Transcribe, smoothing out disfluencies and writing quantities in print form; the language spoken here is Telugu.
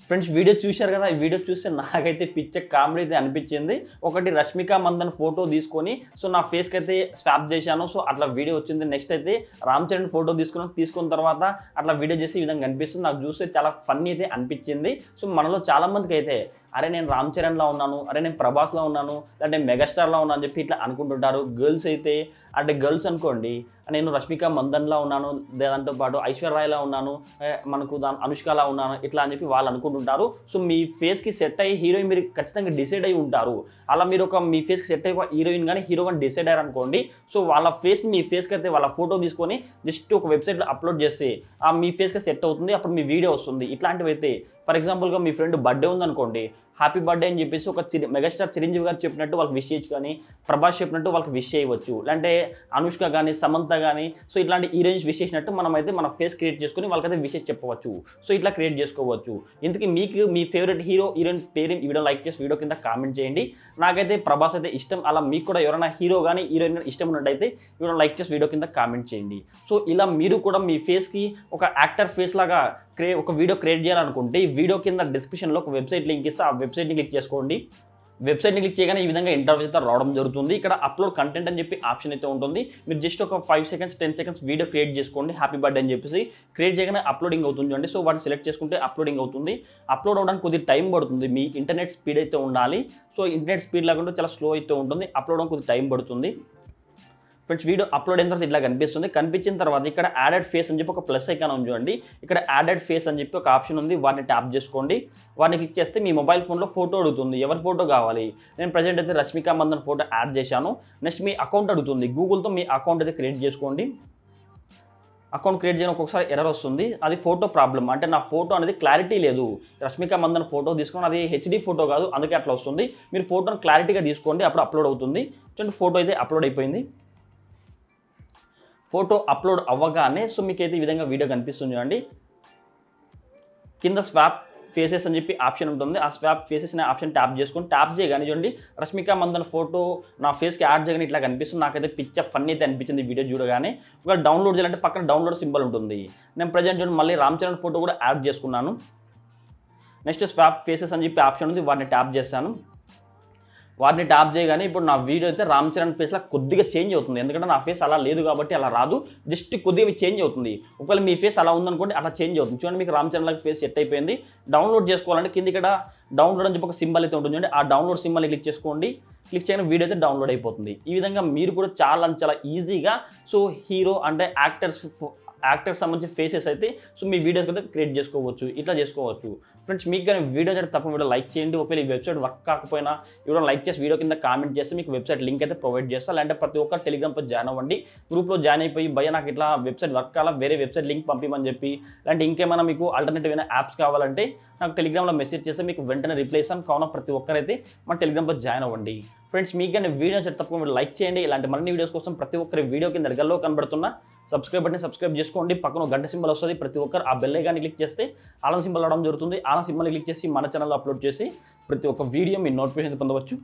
ఫ్రెండ్స్ వీడియో చూశారు కదా, ఈ వీడియో చూస్తే నాకైతే పిచ్చ కామెడీ అయితే అనిపించింది. ఒకటి రష్మిక మందన్ ఫోటో తీసుకొని నా ఫేస్కి అయితే స్వాప్ చేశాను. అట్లా వీడియో వచ్చింది. నెక్స్ట్ అయితే రామ్ చరణ్ ఫోటో తీసుకున్న తర్వాత అట్లా వీడియో చేసి ఈ విధంగా కనిపిస్తుంది. నాకు చూస్తే చాలా ఫన్నీ అయితే అనిపించింది. మనలో చాలా మందికి అయితే అరే నేను రామ్ చరణ్లా ఉన్నాను, అరే నేను ప్రభాస్లా ఉన్నాను, లేదంటే మెగాస్టార్లా ఉన్నాను అని చెప్పి ఇట్లా అనుకుంటుంటారు. గర్ల్స్ అయితే అంటే గర్ల్స్ అనుకోండి, నేను రష్మిక మందన్లా ఉన్నాను, దాంతో పాటు ఐశ్వర్యరాయ్లా ఉన్నాను, మనకు అనుష్కలా ఉన్నాను ఇట్లా అని చెప్పి వాళ్ళు అనుకుంటుంటారు. మీ ఫేస్కి సెట్ అయ్యి హీరోయిన్ మీరు ఖచ్చితంగా డిసైడ్ అయ్యి ఉంటారు. అలా మీరు మీ ఫేస్కి సెట్ అయ్యి హీరోయిన్ కానీ హీరో కానీ డిసైడ్ అయ్యారు అనుకోండి. వాళ్ళ ఫేస్ మీ ఫేస్కి అయితే వాళ్ళ ఫోటో తీసుకొని జస్ట్ ఒక వెబ్సైట్లో అప్లోడ్ చేస్తే మీ ఫేస్కి సెట్ అవుతుంది. అప్పుడు మీ వీడియో వస్తుంది. ఇట్లాంటివి అయితే ఫర్ ఎగ్జాంపుల్గా మీ ఫ్రెండ్ బర్త్డే ఉందనుకోండి, హ్యాపీ బర్త్డే అని చెప్పేసి ఒక మెగాస్టార్ చిరంజీవి గారు చెప్పినట్టు వాళ్ళకి విష్ చేయొచ్చు, కానీ ప్రభాస్ చెప్పినట్టు వాళ్ళకి విష్ చేయవచ్చు, లేదంటే అనుష్క కానీ సమంత కానీ ఇట్లాంటి హీరోయిన్స్ విష్ చేసినట్టు మనమైతే మన ఫేస్ క్రియేట్ చేసుకొని వాళ్ళకైతే విషెస్ చెప్పవచ్చు. ఇట్లా క్రియేట్ చేసుకోవచ్చు. ఇందుకు మీకు మీ ఫేవరెట్ హీరోయిన్ పేరు ఈ వీడియో లైక్ చేసి వీడియో కింద కామెంట్ చేయండి. నాకైతే ప్రభాస్ అయితే ఇష్టం. అలా మీకు కూడా ఎవరైనా హీరో కానీ హీరోయిన్ కానీ ఇష్టం ఉన్నట్టయితే వీడియో లైక్ చేసి వీడియో కింద కామెంట్ చేయండి. ఇలా మీరు కూడా మీ ఫేస్కి ఒక యాక్టర్ ఫేస్ లాగా ఒక వీడియో క్రియేట్ చేయాలనుకుంటే ఈ వీడియో కింద డిస్క్రిప్షన్లో ఒక వెబ్సైట్ లింక్ ఇస్తే ఆ వెబ్సైట్ని క్లిక్ చేసుకోండి. వెబ్సైట్ని క్లిక్ చేయగానే ఈ విధంగా ఇంటర్వ్యూస్ అయితే రావడం జరుగుతుంది. ఇక్కడ అప్లోడ్ కంటెంట్ అని చెప్పి ఆప్షన్ అయితే ఉంటుంది. మీరు జస్ట్ ఒక 5 seconds 10 seconds వీడియో క్రియేట్ చేసుకోండి. హ్యాపీ బర్త్డే అని చెప్పేసి క్రియేట్ చేయగానే అప్లోడింగ్ అవుతుంది అండి. వాటిని సెలెక్ట్ చేసుకుంటే అప్లోడింగ్ అవుతుంది. అప్లోడ్ అవ్వడానికి కొద్దిగా టైం పడుతుంది. మీ ఇంటర్నెట్ స్పీడ్ అయితే ఉండాలి. ఇంటర్నెట్ స్పీడ్ లేకుండా చాలా స్లో అయితే ఉంటుంది. అప్లోడ్ అవ్వడానికి కొద్దిగా టైం పడుతుంది. ఫ్రెండ్స్ వీడియో అప్లోడ్ అయిన తర్వాత ఇట్లా కనిపిస్తుంది. కనిపించిన తర్వాత ఇక్కడ యాడెడ్ ఫేస్ అని చెప్పి ఒక ప్లస్ ఐకాన్ ఉంది చూడండి. ఇక్కడ యాడెడ్ ఫేస్ అని చెప్పి ఒక ఆప్షన్ ఉంది. వాటిని ట్యాప్ చేసుకోండి. వాటిని క్లిక్ చేస్తే మీ మొబైల్ ఫోన్లో ఫోటో అడుగుతుంది. ఎవరి ఫోటో కావాలి? నేను ప్రజెంట్ అయితే రష్మిక మందన్ ఫోటో యాడ్ చేశాను. నెక్స్ట్ మీ అకౌంట్ అడుగుతుంది. గూగుల్తో మీ అకౌంట్ అయితే క్రియేట్ చేసుకోండి. అకౌంట్ క్రియేట్ చేయడం ఒక్కొక్కసారి ఎర్రర్ వస్తుంది. అది ఫోటో ప్రాబ్లమ్. అంటే నా ఫోటో అనేది క్లారిటీ లేదు. రష్మిక మందన్ ఫోటో తీసుకొని అది హెచ్డి ఫోటో కాదు, అందుకే అట్లా వస్తుంది. మీరు ఫోటోని క్లారిటీగా తీసుకోండి, అప్పుడు అప్లోడ్ అవుతుంది. చూడండి ఫోటో అయితే అప్లోడ్ అయిపోయింది. ఫోటో అప్లోడ్ అవ్వగానే మీకైతే ఈ విధంగా వీడియో కనిపిస్తుంది చూడండి. కింద స్వాప్ ఫేసెస్ అని చెప్పి ఆప్షన్ ఉంటుంది. ఆ స్వాప్ ఫేసెస్ అనే ఆప్షన్ ట్యాప్ చేసుకొని ట్యాప్ చేయగానే చూడండి రష్మిక మందన్ ఫోటో నా ఫేస్కి యాడ్ చేయగానే ఇట్లా కనిపిస్తుంది. నాకైతే పిక్చర్ ఫన్నీ అయితే అనిపించింది వీడియో చూడగానే. ఒకవేళ డౌన్లోడ్ చేయాలంటే పక్కన డౌన్లోడ్ సింబల్ ఉంటుంది. నేను ప్రజెంట్ చూడండి మళ్ళీ రామ్ చరణ్ ఫోటో కూడా యాడ్ చేసుకున్నాను. నెక్స్ట్ స్వాప్ ఫేసెస్ అని చెప్పి ఆప్షన్ ఉంది. వాటిని ట్యాప్ చేస్తాను. వాటిని ట్యాప్ చేయగానే ఇప్పుడు నా వీడియో అయితే రామ్ చరణ్ ఫేస్లో కొద్దిగా చేంజ్ అవుతుంది. ఎందుకంటే నా ఫేస్ అలా లేదు కాబట్టి అలా రాదు, జస్ట్ కొద్దిగా చేంజ్ అవుతుంది. ఒకవేళ మీ ఫేస్ అలా ఉందనుకోండి అట్లా చేంజ్ అవుతుంది. చూడండి మీకు రామ్ చరణ్ లాగా ఫేస్ సెట్ అయిపోయింది. డౌన్లోడ్ చేసుకోవాలంటే కింద ఇక్కడ డౌన్లోడ్ అని చెప్పి ఒక సింబల్ అయితే ఉంటుంది చూడండి. ఆ డౌన్లోడ్ సింబల్ని క్లిక్ చేసుకోండి. క్లిక్ చేయగానే వీడియో అయితే డౌన్లోడ్ అయిపోతుంది. ఈ విధంగా మీరు కూడా చాలా ఈజీగా హీరో అంటే యాక్టర్కి సంబంధించిన ఫేసెస్ అయితే మీ వీడియోస్ అయితే క్రియేట్ చేసుకోవచ్చు. ఇట్లా చేసుకోవచ్చు. ఫ్రెండ్స్ మీకు కానీ వీడియో అయితే తప్పకుండా వీడియో లైక్ చేయండి. ఒకవేళ ఈ వెబ్సైట్ వర్క్ కాకపోయినా వీడియో లైక్ చేసి వీడియో కింద కామెంట్ చేస్తే మీకు వెబ్సైట్ లింక్ అయితే ప్రొవైడ్ చేస్తాను. లేదంటే ప్రతి ఒక్క టెలిగ్రామ్లో జాయిన్ అవ్వండి. గ్రూప్లో జాయిన్ అయిపోయి భయ నాకు ఇట్లా వెబ్సైట్ వర్క్ కావాలా, వేరే వెబ్సైట్ లింక్ పంపించమని చెప్పి, లేదంటే ఇంకేమైనా మీకు ఆల్టర్నేటివ్ అయిన యాప్స్ కావాలంటే నాకు టెలిగ్రామ్లో మెసేజ్ చేస్తే మీకు వెంటనే రిప్లై ఇస్తాను. కావున ప్రతి ఒక్కరైతే మన టెలిగ్రామ్లో జాయిన్ అవ్వండి. ఫ్రెండ్స్ మీకు కానీ వీడియో తప్పకుండా లైక్ చేయండి. ఇలాంటి మరిన్ని వీడియోస్ కోసం ప్రతి ఒక్కరి వీడియో కింద గల్లో కనబడుతున్న సబ్స్క్రైబ్ బటన్ సబ్స్క్రైబ్ చేసుకోండి. పక్కన గంట సింబల్ వస్తుంది. ప్రతి ఒక్కరు ఆ బెల్ ఐకాన్ని క్లిక్ చేస్తే ఆల్ సింబల్ రావడం జరుగుతుంది. ఆల్ సింబల్ని క్లిక్ చేసి మన ఛానల్లో అప్లోడ్ చేసి ప్రతి ఒక్క వీడియో మీ నోటిఫికేషన్ పొందవచ్చు.